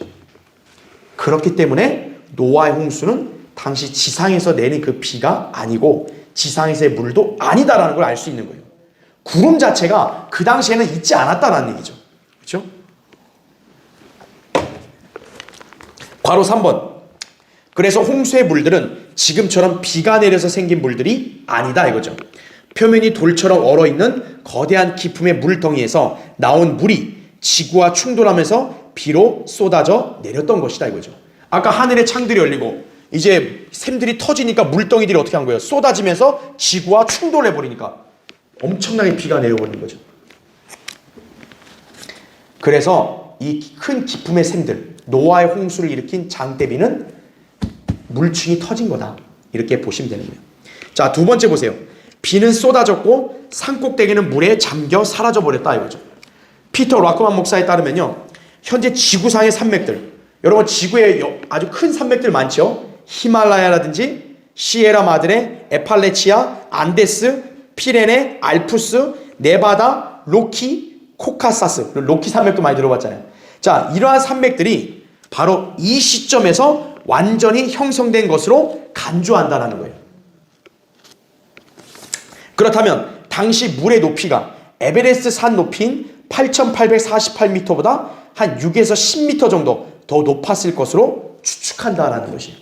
그렇기 때문에 노아의 홍수는 당시 지상에서 내린 그 비가 아니고 지상에서의 물도 아니다라는 걸 알 수 있는 거예요. 구름 자체가 그 당시에는 있지 않았다는 얘기죠. 그렇죠? 괄호 3번. 그래서 홍수의 물들은 지금처럼 비가 내려서 생긴 물들이 아니다 이거죠. 표면이 돌처럼 얼어있는 거대한 기품의 물덩이에서 나온 물이 지구와 충돌하면서 비로 쏟아져 내렸던 것이다 이거죠. 아까 하늘에 창들이 열리고 이제 샘들이 터지니까 물덩이들이 어떻게 한 거예요? 쏟아지면서 지구와 충돌해버리니까 엄청나게 비가 내려버리는 거죠. 그래서 이 큰 기품의 샘들, 노아의 홍수를 일으킨 장대비는 물층이 터진 거다. 이렇게 보시면 되는 거예요. 자, 두 번째 보세요. 비는 쏟아졌고 산꼭대기는 물에 잠겨 사라져버렸다 이거죠. 피터 라크만 목사에 따르면요. 현재 지구상의 산맥들, 여러분 지구에 아주 큰 산맥들 많죠. 히말라야라든지 시에라 마드레, 에팔레치아, 안데스, 피레네, 알프스, 네바다, 로키, 코카사스, 로키 산맥도 많이 들어봤잖아요. 자, 이러한 산맥들이 바로 이 시점에서 완전히 형성된 것으로 간주한다는 거예요. 그렇다면 당시 물의 높이가 에베레스트 산 높이인 8,848m보다 한 6에서 10m 정도 더 높았을 것으로 추측한다라는 것이에요.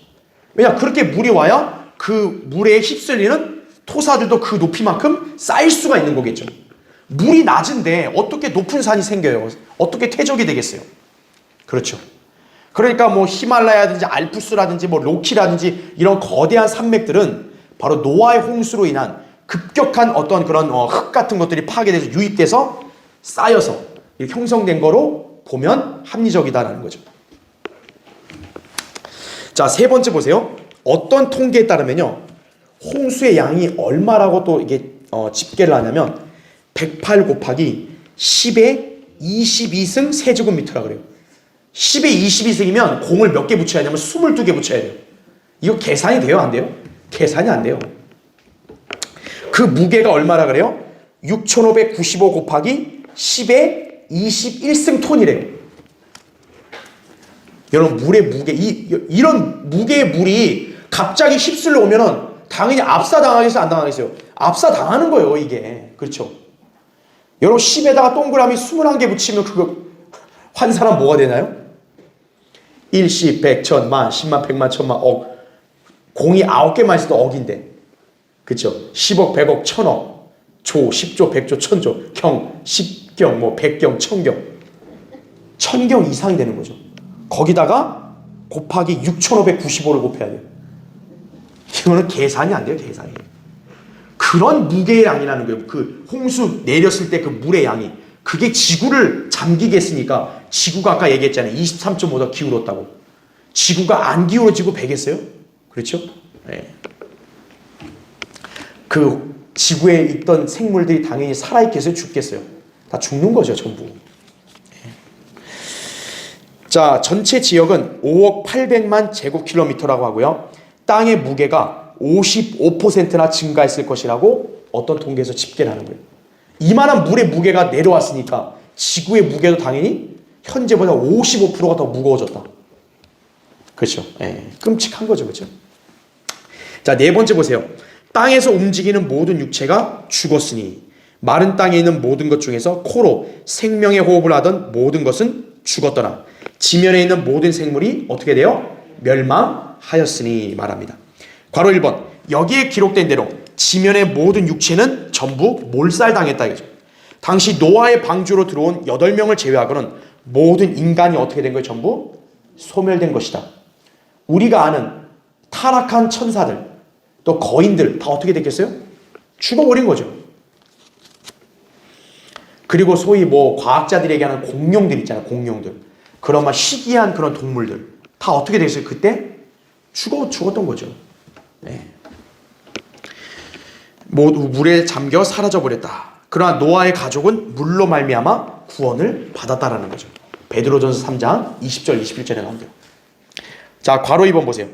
왜냐? 그렇게 물이 와야 그 물에 휩쓸리는 토사들도 그 높이만큼 쌓일 수가 있는 거겠죠. 물이 낮은데 어떻게 높은 산이 생겨요? 어떻게 퇴적이 되겠어요? 그렇죠. 그러니까 뭐 히말라야든지 알프스라든지 뭐 로키라든지 이런 거대한 산맥들은 바로 노아의 홍수로 인한 급격한 어떤 그런 흙 같은 것들이 파괴돼서 유입돼서 쌓여서 형성된 거로 보면 합리적이다라는 거죠. 자, 세 번째 보세요. 어떤 통계에 따르면요, 홍수의 양이 얼마라고 또 이게 집계를 하냐면 108 곱하기 10의 22승 세제곱미터라 그래요. 10의 22승이면 공을 몇 개 붙여야 되냐면 22개 붙여야 돼요. 이거 계산이 돼요? 안 돼요? 계산이 안 돼요. 그 무게가 얼마라 그래요? 6,595 곱하기 10의 21승 톤이래요. 여러분, 물의 무게, 이런 무게의 물이 갑자기 휩쓸려 오면은 당연히 압사당하겠어요? 안 당하겠어요? 압사당하는 거예요, 이게. 그렇죠? 여러분, 10에다가 동그라미 21개 붙이면 그거 한 사람 뭐가 되나요? 1, 10, 100, 1000, 만, 10만, 100만, 1000만, 억. 공이 9개만 있어도 억인데. 그렇죠? 10억, 100억, 1000억. 조, 10조, 100조, 1000조. 경, 10경, 뭐 100경, 1000경. 1000경 이상이 되는 거죠. 거기다가 곱하기 6,595를 곱해야 돼요. 이거는 계산이 안 돼요, 계산이. 그런 무게의 양이라는 거예요. 그 홍수 내렸을 때 그 물의 양이. 그게 지구를 잠기겠으니까, 지구가 아까 얘기했잖아요. 23.5도 기울었다고. 지구가 안 기울어지고 배겠어요? 그렇죠? 네. 그 지구에 있던 생물들이 당연히 살아있겠어요? 죽겠어요? 다 죽는 거죠, 전부. 자, 전체 지역은 5억 800만 제곱킬로미터라고 하고요. 땅의 무게가 55%나 증가했을 것이라고 어떤 통계에서 집계를 하는 거예요. 이만한 물의 무게가 내려왔으니까 지구의 무게도 당연히 현재보다 55%가 더 무거워졌다. 그렇죠? 예, 끔찍한 거죠. 그렇죠? 자, 네 번째 보세요. 땅에서 움직이는 모든 육체가 죽었으니 마른 땅에 있는 모든 것 중에서 코로 생명의 호흡을 하던 모든 것은 죽었더라. 지면에 있는 모든 생물이 어떻게 돼요? 멸망하였으니 말합니다. 괄호 1번. 여기에 기록된 대로 지면의 모든 육체는 전부 몰살당했다 이거죠. 당시 노아의 방주로 들어온 8명을 제외하고는 모든 인간이 어떻게 된 거예요? 전부 소멸된 것이다. 우리가 아는 타락한 천사들, 또 거인들 다 어떻게 됐겠어요? 죽어버린 거죠. 그리고 소위 뭐 과학자들에게 하는 공룡들 있잖아요. 공룡들. 그런 막 희귀한 그런 동물들 다 어떻게 됐어요? 그때 죽었던 거죠. 네. 모두 물에 잠겨 사라져버렸다. 그러나 노아의 가족은 물로 말미암아 구원을 받았다라는 거죠. 베드로전서 3장 20절 21절에 나옵니다. 자, 괄호 2번 보세요.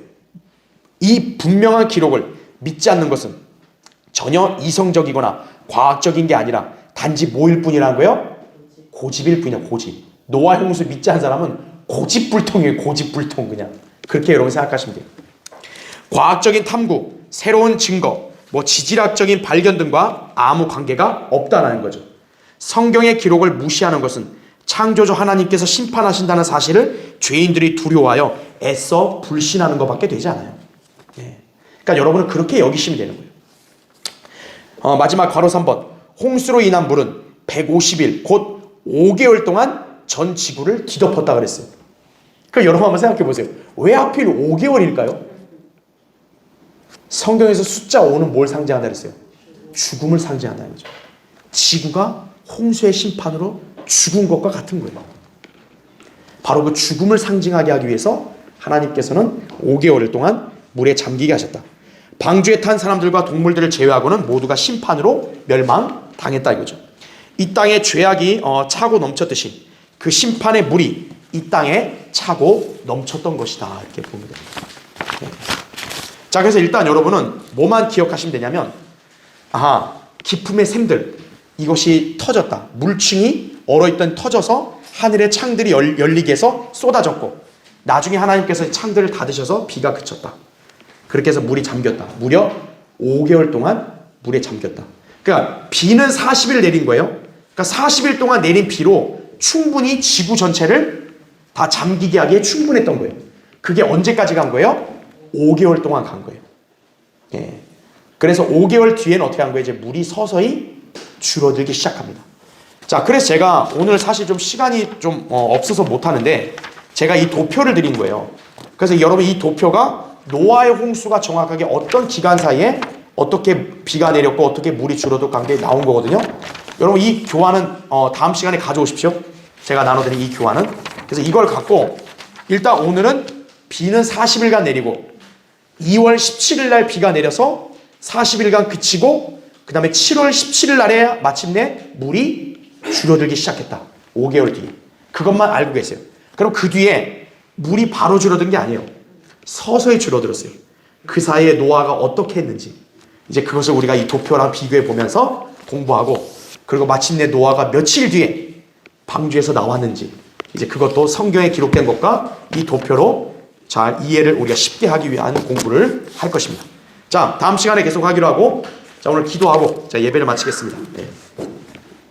이 분명한 기록을 믿지 않는 것은 전혀 이성적이거나 과학적인 게 아니라 단지 뭐일 뿐이라는 거예요? 고집일 뿐이야, 고집. 노아 홍수 믿지 않은 사람은 고집불통이에요, 고집불통. 그냥 그렇게 여러분 생각하시면 돼요. 과학적인 탐구, 새로운 증거, 뭐 지질학적인 발견 등과 아무 관계가 없다는 거죠. 성경의 기록을 무시하는 것은 창조주 하나님께서 심판하신다는 사실을 죄인들이 두려워하여 애써 불신하는 것밖에 되지 않아요. 예. 그러니까 여러분은 그렇게 여기시면 되는 거예요. 마지막 괄호 3번. 홍수로 인한 물은 150일 곧 5개월 동안 전 지구를 뒤덮었다 그랬어요. 그러니까 여러분 한번 생각해 보세요. 왜 하필 5개월일까요? 성경에서 숫자 5는 뭘 상징한다 그랬어요? 죽음을 상징한다는 거죠. 지구가 홍수의 심판으로 죽은 것과 같은 거예요. 바로 그 죽음을 상징하게 하기 위해서 하나님께서는 5개월 동안 물에 잠기게 하셨다. 방주에 탄 사람들과 동물들을 제외하고는 모두가 심판으로 멸망당했다 이거죠. 이 땅에 죄악이 차고 넘쳤듯이 그 심판의 물이 이 땅에 차고 넘쳤던 것이다 이렇게 봅니다. 네. 자, 그래서 일단 여러분은 뭐만 기억하시면 되냐면, 기품의 샘들, 이것이 터졌다. 물층이 얼어있던 터져서 하늘의 창들이 열리게 해서 쏟아졌고 나중에 하나님께서 창들을 닫으셔서 비가 그쳤다. 그렇게 해서 물이 잠겼다. 무려 5개월 동안 물에 잠겼다. 그러니까 비는 40일 내린 거예요. 그러니까 40일 동안 내린 비로 충분히 지구 전체를 다 잠기게 하기에 충분했던 거예요. 그게 언제까지 간 거예요? 5개월 동안 간 거예요. 예. 그래서 5개월 뒤에는 어떻게 한 거예요? 이제 물이 서서히 줄어들기 시작합니다. 자, 그래서 제가 오늘 사실 좀 시간이 좀 없어서 못하는데 제가 이 도표를 드린 거예요. 그래서 여러분 이 도표가 노아의 홍수가 정확하게 어떤 기간 사이에 어떻게 비가 내렸고 어떻게 물이 줄어들 관계에 나온 거거든요. 여러분 이 교환은 다음 시간에 가져오십시오. 제가 나눠드린 이 교환은. 그래서 이걸 갖고 일단 오늘은 비는 40일간 내리고 2월 17일 날 비가 내려서 40일간 그치고 그 다음에 7월 17일 날에 마침내 물이 줄어들기 시작했다. 5개월 뒤에. 그것만 알고 계세요. 그럼 그 뒤에 물이 바로 줄어든 게 아니에요. 서서히 줄어들었어요. 그 사이에 노아가 어떻게 했는지 이제 그것을 우리가 이 도표랑 비교해 보면서 공부하고 그리고 마침내 노아가 며칠 뒤에 방주에서 나왔는지 이제 그것도 성경에 기록된 것과 이 도표로 잘 이해를 우리가 쉽게 하기 위한 공부를 할 것입니다. 자, 다음 시간에 계속 하기로 하고 자, 오늘 기도하고 자, 예배를 마치겠습니다. 네.